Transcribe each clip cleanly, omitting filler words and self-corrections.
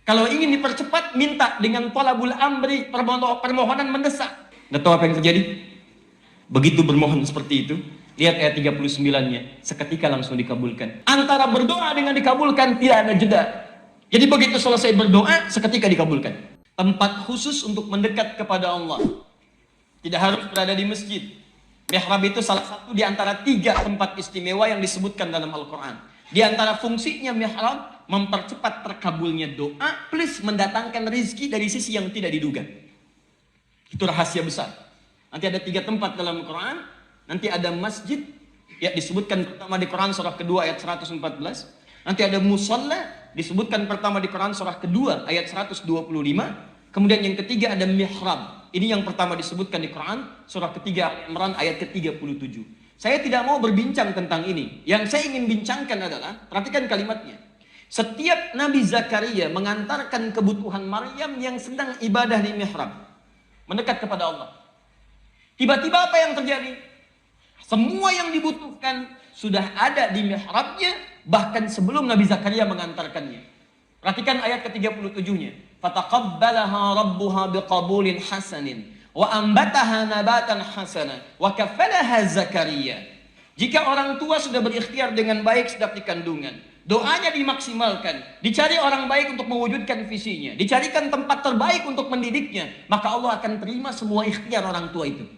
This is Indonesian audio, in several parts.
Kalau ingin dipercepat, minta dengan thalabul amri, permohonan mendesak. Nggak tahu apa yang terjadi? Begitu bermohon seperti itu, lihat ayat 39-nya, seketika langsung dikabulkan. Antara berdoa dengan dikabulkan tidak ada jeda. Jadi begitu selesai berdoa, seketika dikabulkan. Tempat khusus untuk mendekat kepada Allah. Tidak harus berada di masjid. Mihrab itu salah satu di antara 3 tempat istimewa yang disebutkan dalam Al-Quran. Di antara fungsinya mihrab, mempercepat terkabulnya doa, plus mendatangkan rizki dari sisi yang tidak diduga. Itu rahasia besar. Nanti ada 3 tempat dalam Al-Quran. Nanti ada masjid, ya disebutkan pertama di Quran surah kedua ayat 114. Nanti ada musalla, disebutkan pertama di Quran surah kedua ayat 125. Kemudian yang ketiga ada mihrab. Ini yang pertama disebutkan di Quran surah ketiga Imran ayat ke-37. Saya tidak mau berbincang tentang ini. Yang saya ingin bincangkan adalah, perhatikan kalimatnya. Setiap Nabi Zakaria mengantarkan kebutuhan Maryam yang sedang ibadah di mihrab, mendekat kepada Allah. Tiba-tiba apa yang terjadi? Semua yang dibutuhkan sudah ada di mihrabnya, bahkan sebelum Nabi Zakaria mengantarkannya. Perhatikan ayat ke-37-nya. Fataqabbalaha rabbuha biqabulin hasanin wa ambataha nabatan hasana wa kafalaha Zakaria. Jika orang tua sudah berikhtiar dengan baik sedap di kandungan, doanya dimaksimalkan, dicari orang baik untuk mewujudkan visinya, dicarikan tempat terbaik untuk mendidiknya, maka Allah akan terima semua ikhtiar orang tua itu.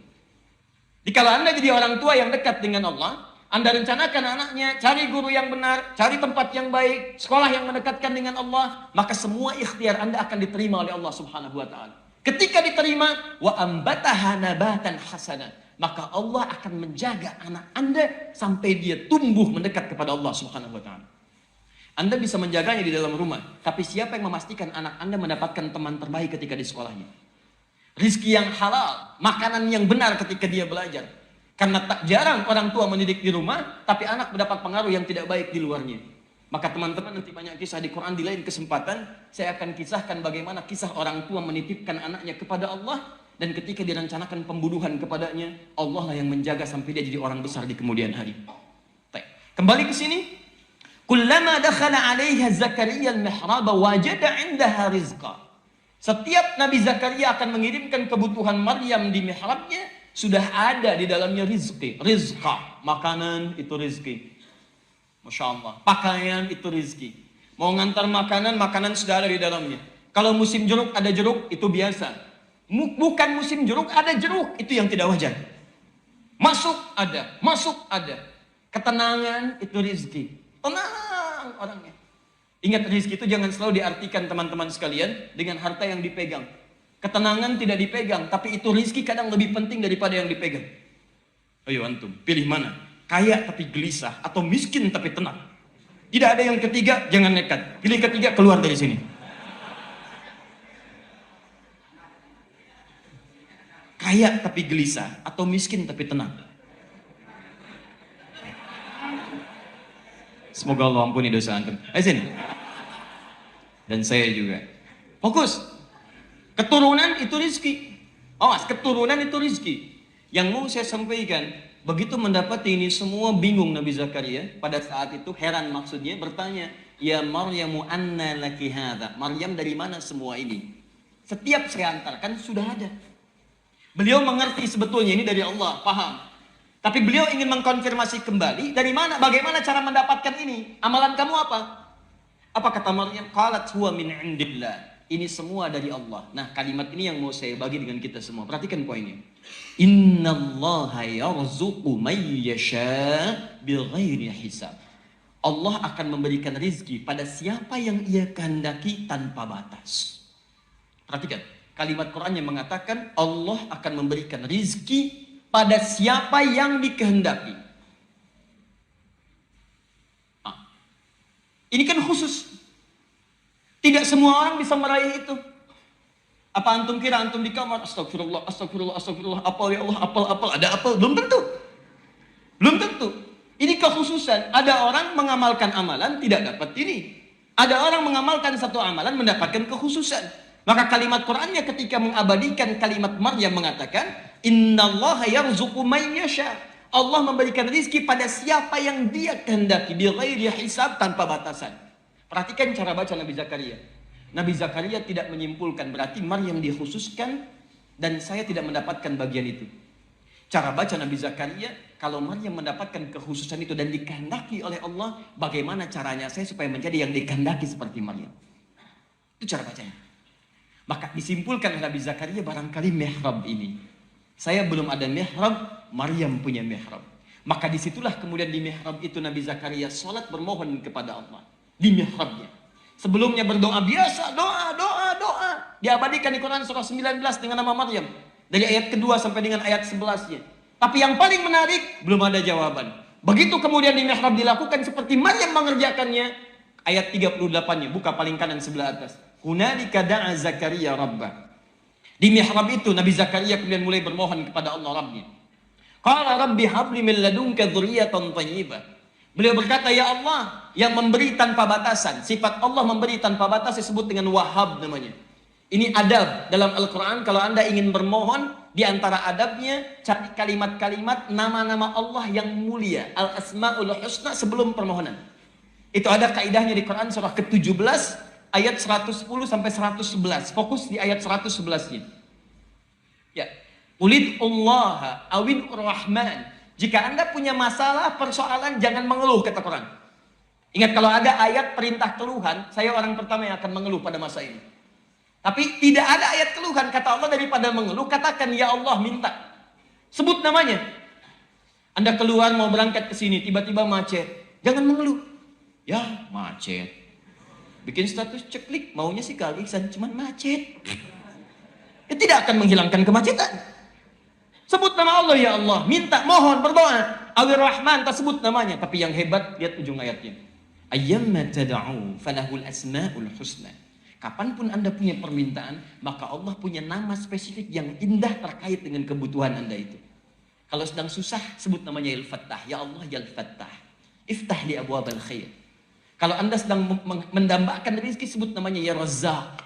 Jika Anda jadi orang tua yang dekat dengan Allah, Anda rencanakan anaknya, cari guru yang benar, cari tempat yang baik, sekolah yang mendekatkan dengan Allah, maka semua ikhtiar Anda akan diterima oleh Allah Subhanahu wa taala. Ketika diterima, wa ambataha nabatan hasana, maka Allah akan menjaga anak Anda sampai dia tumbuh mendekat kepada Allah Subhanahu wa taala. Anda bisa menjaganya di dalam rumah, tapi siapa yang memastikan anak Anda mendapatkan teman terbaik ketika di sekolahnya? Rizki yang halal, makanan yang benar ketika dia belajar. Karena tak jarang orang tua mendidik di rumah, tapi anak mendapat pengaruh yang tidak baik di luarnya. Maka teman-teman, nanti banyak kisah di Quran, di lain kesempatan saya akan kisahkan bagaimana kisah orang tua menitipkan anaknya kepada Allah, dan ketika direncanakan pembunuhan kepadanya, Allah lah yang menjaga sampai dia jadi orang besar di kemudian hari. Kembali ke sini. Kullama dakhala 'alaiha Zakaria al-mihrab wajada 'indaha rizqa. Setiap Nabi Zakaria akan mengirimkan kebutuhan Maryam di mihrabnya, sudah ada di dalamnya rizki. Rizqa, makanan itu rizki. Masya Allah. Pakaian itu rizki. Mau ngantar makanan, makanan sudah ada di dalamnya. Kalau musim jeruk ada jeruk, itu biasa. Bukan musim jeruk, ada jeruk, itu yang tidak wajar. Masuk ada. Ketenangan itu rizki. Tenang orangnya. Ingat, rizki itu jangan selalu diartikan teman-teman sekalian dengan harta yang dipegang. Ketenangan tidak dipegang, tapi itu rizki kadang lebih penting daripada yang dipegang. Ayo antum, pilih mana? Kaya tapi gelisah, atau miskin tapi tenang. Tidak ada yang ketiga, jangan nekat. Pilih ketiga, keluar dari sini. Kaya tapi gelisah, atau miskin tapi tenang. Semoga Allah ampuni dosa antum. Ayo sini. Dan saya juga. Fokus. Keturunan itu rizki. Awas, keturunan itu rizki. Yang mau saya sampaikan, begitu mendapati ini semua bingung Nabi Zakaria. Pada saat itu heran maksudnya, bertanya, ya Maryamu anna laki hadha. Maryam, dari mana semua ini? Setiap saya antarkan sudah ada. Beliau mengerti sebetulnya ini dari Allah, paham. Tapi beliau ingin mengkonfirmasi kembali, dari mana, bagaimana cara mendapatkan ini? Amalan kamu apa? Apa kata Maryam? Qalat huwa min indillah. Ini semua dari Allah. Nah, kalimat ini yang mau saya bagi dengan kita semua. Perhatikan poinnya. Innallaha yarzuqu may yasha' bighairi hisab. Allah akan memberikan rizki pada siapa yang ia kehendaki tanpa batas. Perhatikan, kalimat Quran yang mengatakan Allah akan memberikan rizki pada siapa yang dikehendaki. Ini kan khusus. Tidak semua orang bisa meraih itu. Apa antum kira antum di kamar, astagfirullah, apal ya Allah, apal, ada apal? Belum tentu. Ini kekhususan. Ada orang mengamalkan amalan tidak dapat ini. Ada orang mengamalkan satu amalan mendapatkan kekhususan. Maka kalimat Qur'annya ketika mengabadikan kalimat Maryam mengatakan, innallaha yarzuqu may yasha. Allah memberikan rizki pada siapa yang dia kehendaki, bighairi hisab, tanpa batasan. Perhatikan cara baca Nabi Zakaria. Nabi Zakaria tidak menyimpulkan, berarti Maryam dikhususkan dan saya tidak mendapatkan bagian itu. Cara baca Nabi Zakaria, kalau Maryam mendapatkan kekhususan itu dan dikehendaki oleh Allah, bagaimana caranya saya supaya menjadi yang dikehendaki seperti Maryam? Itu cara bacanya. Maka disimpulkan oleh Nabi Zakaria, barangkali mihrab ini. Saya belum ada mihrab, Maryam punya mihrab. Maka disitulah kemudian di mihrab itu Nabi Zakaria sholat bermohon kepada Allah. Di mihrabnya. Sebelumnya berdoa biasa, doa. Diabadikan di Quran surah 19 dengan nama Maryam. Dari ayat kedua sampai dengan ayat 11-nya. Tapi yang paling menarik, belum ada jawaban. Begitu kemudian di mihrab dilakukan seperti Maryam mengerjakannya. Ayat 38-nya, buka paling kanan sebelah atas. Hunalika da'a Zakaria rabbah. Di mihrab itu Nabi Zakaria kemudian mulai bermohon kepada Allah Rabbnya. Qala rabbi habli min ladunka dzurriyyatan thayyibah. Beliau berkata, ya Allah yang memberi tanpa batasan. Sifat Allah memberi tanpa batas disebut dengan Wahhab namanya. Ini adab dalam Al-Quran. Kalau Anda ingin bermohon, di antara adabnya cari kalimat-kalimat nama-nama Allah yang mulia, Al-Asma'ul Husna sebelum permohonan. Itu ada kaidahnya di Quran surah ke-17 ayat 110 sampai 111. Fokus di ayat 111-nya. Ya. Ulid Allah awid rahman. Jika Anda punya masalah, persoalan, jangan mengeluh, kata Quran. Ingat, kalau ada ayat perintah keluhan, saya orang pertama yang akan mengeluh pada masa ini. Tapi tidak ada ayat keluhan, kata Allah, daripada mengeluh, katakan, ya Allah, minta. Sebut namanya. Anda keluar mau berangkat ke sini, tiba-tiba macet. Jangan mengeluh. Ya, macet. Bikin status ceklik, maunya sih kealisan, cuman macet. Ya, tidak akan menghilangkan kemacetan. Sebut nama Allah, ya Allah, minta, mohon, berdoa. Awir Rahman, tak sebut namanya. Tapi yang hebat, lihat ujung ayatnya. Ayyamma tada'u falahul asma'ul husna. Kapanpun Anda punya permintaan, maka Allah punya nama spesifik yang indah terkait dengan kebutuhan Anda itu. Kalau sedang susah, sebut namanya Al-Fattah. Ya Allah, ya Al-Fattah. Iftah li abwabal khair. Kalau Anda sedang mendambakan rezeki, sebut namanya ya Razzaq.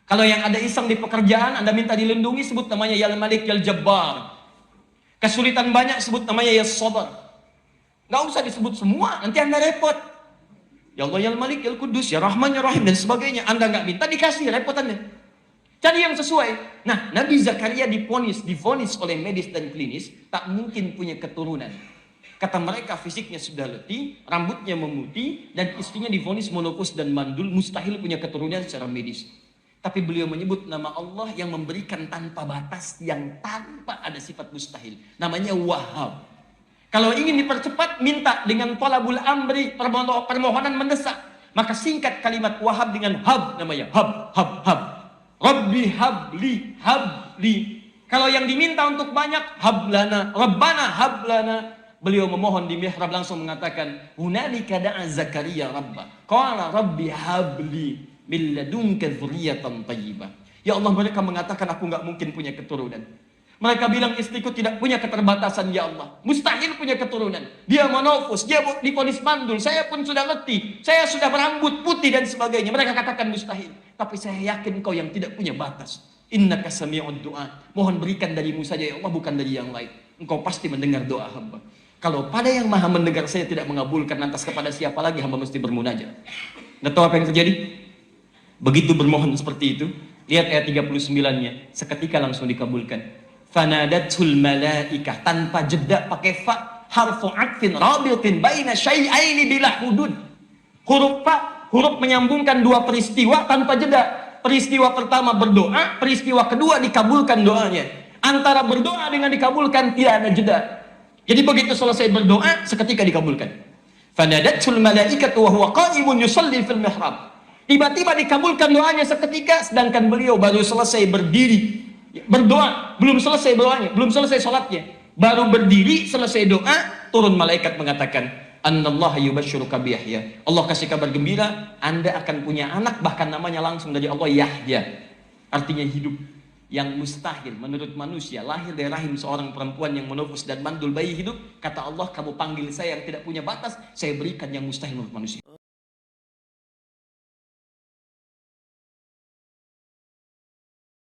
Kalau yang ada iseng di pekerjaan, Anda minta dilindungi, sebut namanya ya Al-Malik, ya Al-Jabbar. Kesulitan banyak, sebut namanya ya Sabar. Nggak usah disebut semua, nanti Anda repot. Ya Allah, ya Al-Malik, ya Al-Qudus, ya Rahman, ya Rahim, dan sebagainya. Anda nggak minta, dikasih, repot Anda. Cari yang sesuai. Nah, Nabi Zakaria divonis oleh medis dan klinis, tak mungkin punya keturunan. Kata mereka fisiknya sudah letih, rambutnya memutih, dan istrinya divonis monopause dan mandul, mustahil punya keturunan secara medis. Tapi beliau menyebut nama Allah yang memberikan tanpa batas, yang tanpa ada sifat mustahil. Namanya Wahhab. Kalau ingin dipercepat, minta dengan thalabul amri, permohonan mendesak. Maka singkat kalimat Wahhab dengan hab, namanya hab. Rabbi habli, habli. Kalau yang diminta untuk banyak, hablana, Rabbana hablana. Beliau memohon di mihrab langsung mengatakan, hunalika da'a Zakaria rabbah. Qala rabbi habli min ladunka dzurriyyatan thayyibah. Ya Allah, mereka mengatakan aku nggak mungkin punya keturunan. Mereka bilang istriku tidak punya keterbatasan, ya Allah. Mustahil punya keturunan. Dia monofus, dia divonis mandul, saya pun sudah letih, saya sudah berambut putih dan sebagainya. Mereka katakan mustahil. Tapi saya yakin Engkau yang tidak punya batas. Innaka sami'ud du'a. Mohon berikan darimu saja, ya Allah, bukan dari yang lain. Engkau pasti mendengar doa hamba. Kalau pada yang maha mendengar saya tidak mengabulkan, lantas kepada siapa lagi hamba mesti bermunajat? Nggak tahu apa yang terjadi? Begitu bermohon seperti itu, lihat ayat 39-nya, seketika langsung dikabulkan. Fanadatul malaikah, tanpa jeda pakai fa, harfu atfin rabitin baina syai'aini bila hudud. Huruf fa, huruf menyambungkan dua peristiwa tanpa jeda. Peristiwa pertama berdoa, peristiwa kedua dikabulkan doanya. Antara berdoa dengan dikabulkan tidak ada jeda. Jadi begitu selesai berdoa, seketika dikabulkan. Fanadatul malaikatu wa huwa qa'imun yusalli fil mihrab. Tiba-tiba dikabulkan doanya seketika, sedangkan beliau baru selesai berdiri. Berdoa, belum selesai doanya, belum selesai sholatnya. Baru berdiri, selesai doa, turun malaikat mengatakan, Annallaha yubashshiruka bi Yahya. Allah kasih kabar gembira, Anda akan punya anak, bahkan namanya langsung dari Allah Yahya. Artinya hidup. Yang mustahil menurut manusia, lahir dari rahim seorang perempuan yang monofus dan mandul bayi hidup. Kata Allah, kamu panggil saya yang tidak punya batas, saya berikan yang mustahil menurut manusia.